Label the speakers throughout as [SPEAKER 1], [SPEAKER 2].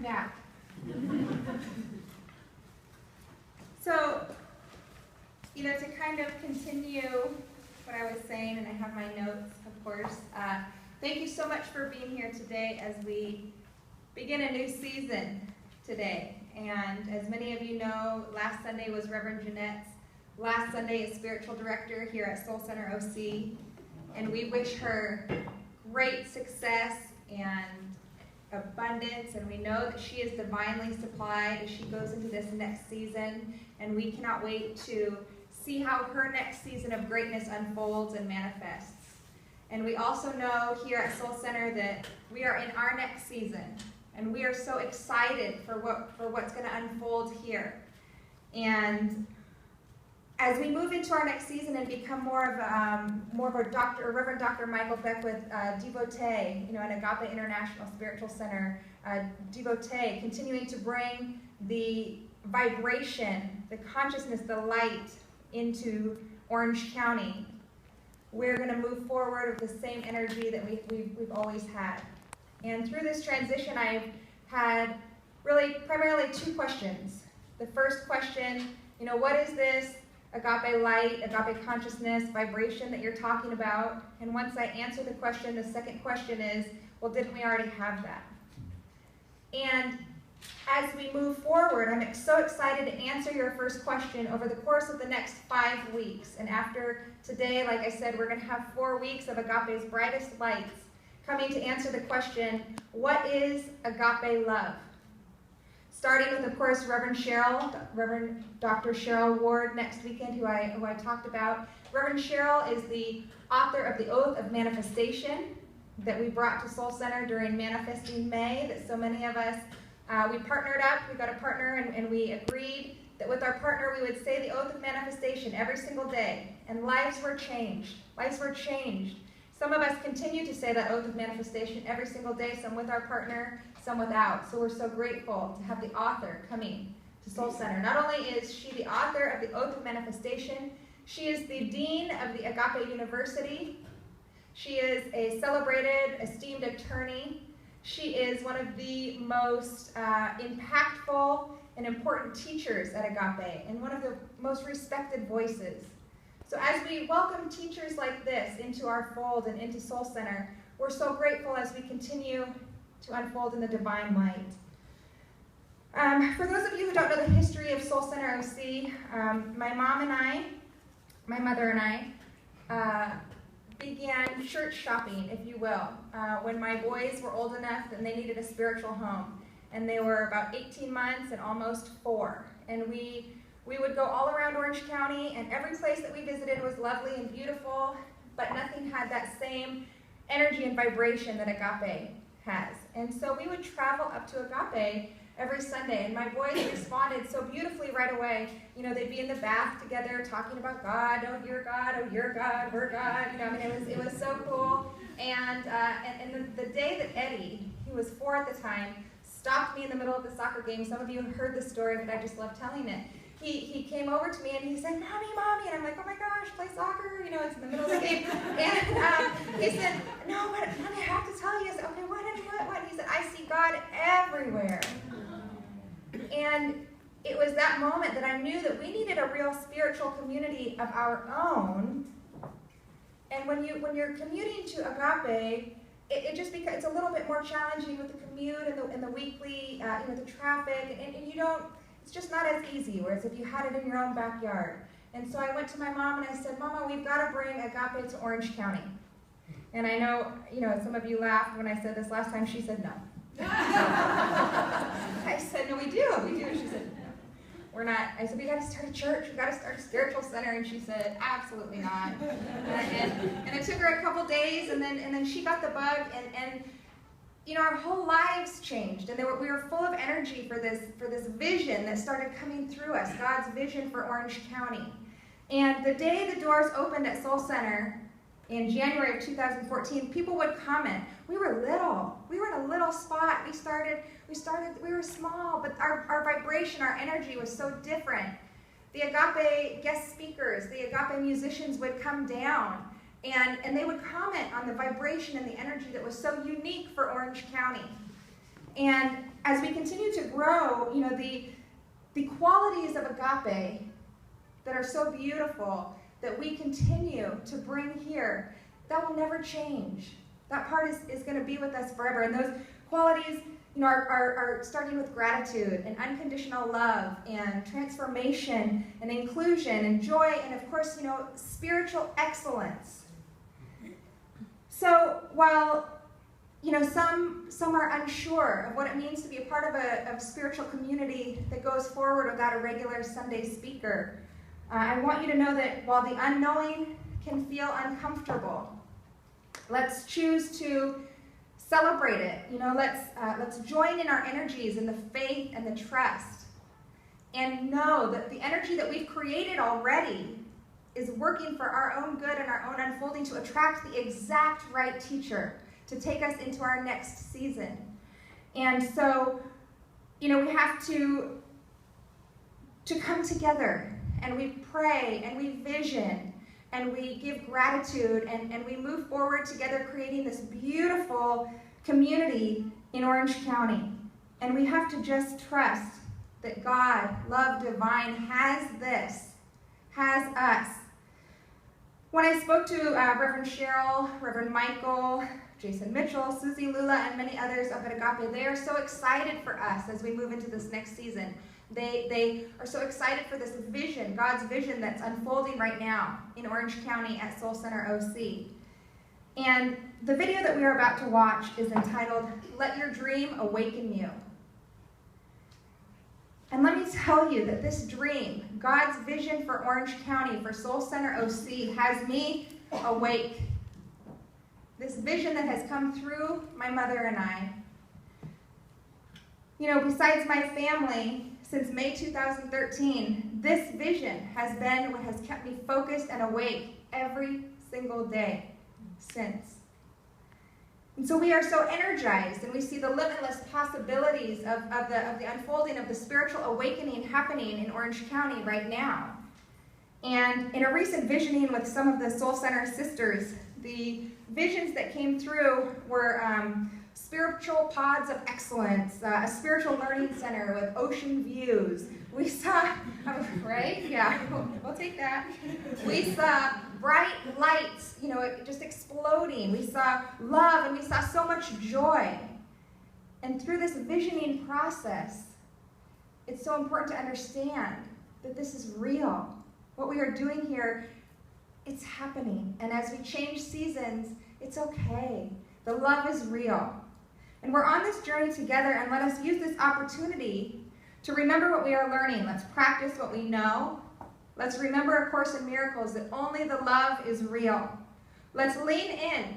[SPEAKER 1] back. So, to kind of continue what I was saying, and I have my notes, of course. Thank you so much for being here today as we begin a new season today. And as many of you know, last Sunday was Reverend Jeanette's last Sunday as spiritual director here at Soul Center OC. And we wish her great success and abundance, and we know that she is divinely supplied as she goes into this next season, and we cannot wait to see how her next season of greatness unfolds and manifests. And we also know here at Soul Center that we are in our next season, and we are so excited for what's going to unfold here. And as we move into our next season and become more of a Reverend Dr. Michael Beckwith devotee, an Agape International Spiritual Center devotee, continuing to bring the vibration, the consciousness, the light into Orange County, we're going to move forward with the same energy that we've always had. And through this transition, I've had really primarily two questions. The first question, what is this agape light, agape consciousness, vibration that you're talking about? And once I answer the question, the second question is, well, didn't we already have that? And as we move forward, I'm so excited to answer your first question over the course of the next 5 weeks. And after today, like I said, we're going to have 4 weeks of Agape's brightest lights coming to answer the question, what is agape love? Starting with, of course, Reverend Dr. Cheryl Ward next weekend, who I talked about. Reverend Cheryl is the author of the Oath of Manifestation that we brought to Soul Center during Manifesting May, that so many of us, we partnered up, we got a partner, and we agreed that with our partner we would say the Oath of Manifestation every single day, and lives were changed. Lives were changed. Some of us continue to say that Oath of Manifestation every single day, some with our partner, some without. So we're so grateful to have the author coming to Soul Center. Not only is she the author of the Oath of Manifestation, she is the dean of the Agape University. She is a celebrated, esteemed attorney. She is one of the most impactful and important teachers at Agape, and one of the most respected voices. So as we welcome teachers like this into our fold and into Soul Center, we're so grateful as we continue to unfold in the divine light. For those of you who don't know the history of Soul Center OC, my mother and I, began church shopping, if you will, when my boys were old enough and they needed a spiritual home. And they were about 18 months and almost 4. And we would go all around Orange County, and every place that we visited was lovely and beautiful, but nothing had that same energy and vibration that Agape has. And so we would travel up to Agape every Sunday, and my boys responded so beautifully right away. They'd be in the bath together talking about God, oh, you're God, we're God. It was so cool. And the day that Eddie, who was 4 at the time, stopped me in the middle of the soccer game. Some of you have heard the story, but I just love telling it. He came over to me and he said, Mommy, and I'm like, oh my gosh, play soccer, it's in the middle of the game. And he said, no, but Mommy, I have to tell you. I said, okay, what? And he said, I see God everywhere. And it was that moment that I knew that we needed a real spiritual community of our own. And when you're commuting to Agape, it just becomes, it's a little bit more challenging with the commute and the weekly, the traffic, and you don't. It's just not as easy, whereas if you had it in your own backyard. And so I went to my mom and I said, Mama, we've got to bring Agape to Orange County. And I know, some of you laughed when I said this last time. She said no. I said, no, we do. She said, no, we're not. I said, we got to start a church. We got to start a spiritual center. And she said, absolutely not. And it took her a couple days, and then she got the bug, and our whole lives changed, and we were full of energy for this vision that started coming through us, God's vision for Orange County. And the day the doors opened at Soul Center in January of 2014, people would comment. We were little. We were in a little spot. We were small, but our vibration, our energy was so different. The Agape guest speakers, the Agape musicians would come down, and they would comment on the vibration and the energy that was so unique for Orange County. And as we continue to grow, the qualities of agape that are so beautiful that we continue to bring here, that will never change. That part is going to be with us forever. And those qualities, are starting with gratitude and unconditional love and transformation and inclusion and joy and, of course, spiritual excellence. So while, some are unsure of what it means to be a part of a spiritual community that goes forward without a regular Sunday speaker, I want you to know that while the unknowing can feel uncomfortable, let's choose to celebrate it. Let's join in our energies in the faith and the trust, and know that the energy that we've created already is working for our own good and our own unfolding to attract the exact right teacher to take us into our next season. And so, we have to come together, and we pray, and we vision, and we give gratitude, and we move forward together, creating this beautiful community in Orange County. And we have to just trust that God, love divine, has us. When I spoke to Reverend Cheryl, Reverend Michael, Jason Mitchell, Susie Lula, and many others up at Agape, they are so excited for us as we move into this next season. They are so excited for this vision, God's vision that's unfolding right now in Orange County at Soul Center OC. And the video that we are about to watch is entitled, Let Your Dream Awaken You. And let me tell you that this dream, God's vision for Orange County, for Soul Center OC, has me awake. This vision that has come through my mother and I. Besides my family, since May 2013, this vision has been what has kept me focused and awake every single day since. And so we are so energized, and we see the limitless possibilities of the unfolding of the spiritual awakening happening in Orange County right now. And in a recent visioning with some of the Soul Center sisters, the visions that came through were spiritual pods of excellence, a spiritual learning center with ocean views. We saw, right? Yeah, we'll take that. We saw bright lights, just exploding. We saw love, and we saw so much joy. And through this visioning process, it's so important to understand that this is real. What we are doing here, it's happening. And as we change seasons, it's okay. The love is real. And we're on this journey together, and let us use this opportunity to remember what we are learning. Let's practice what we know. Let's remember A Course in Miracles, that only the love is real. Let's lean in.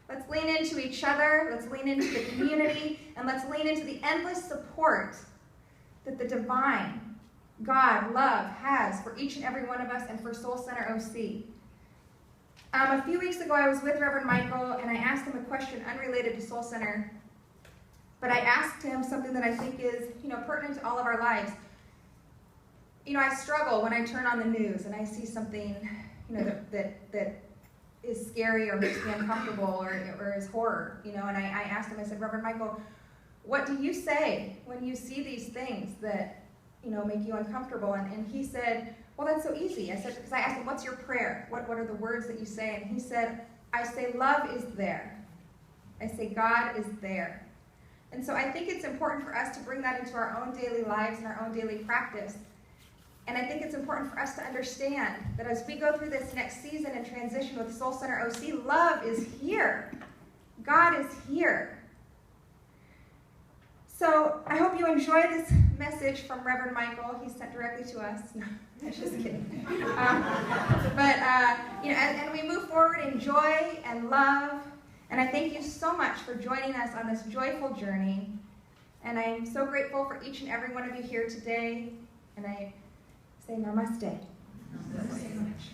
[SPEAKER 1] Let's lean into each other. Let's lean into the community. And let's lean into the endless support that the divine God, love, has for each and every one of us and for Soul Center OC. A few weeks ago, I was with Reverend Michael, and I asked him a question unrelated to Soul Center. But I asked him something that I think is, pertinent to all of our lives. I struggle when I turn on the news and I see something, that is scary or makes me uncomfortable or is horror, And I asked him, I said, Reverend Michael, what do you say when you see these things that, make you uncomfortable? And he said, well, that's so easy. I said, because I asked him, what's your prayer? What are the words that you say? And he said, I say, love is there. I say, God is there. And so I think it's important for us to bring that into our own daily lives and our own daily practice. And I think it's important for us to understand that as we go through this next season and transition with Soul Center OC, love is here. God is here. So I hope you enjoy this message from Reverend Michael. He's sent directly to us. No, I'm just kidding. And we move forward in joy and love. And I thank you so much for joining us on this joyful journey. And I am so grateful for each and every one of you here today. And I say namaste. Namaste. Thank you so much.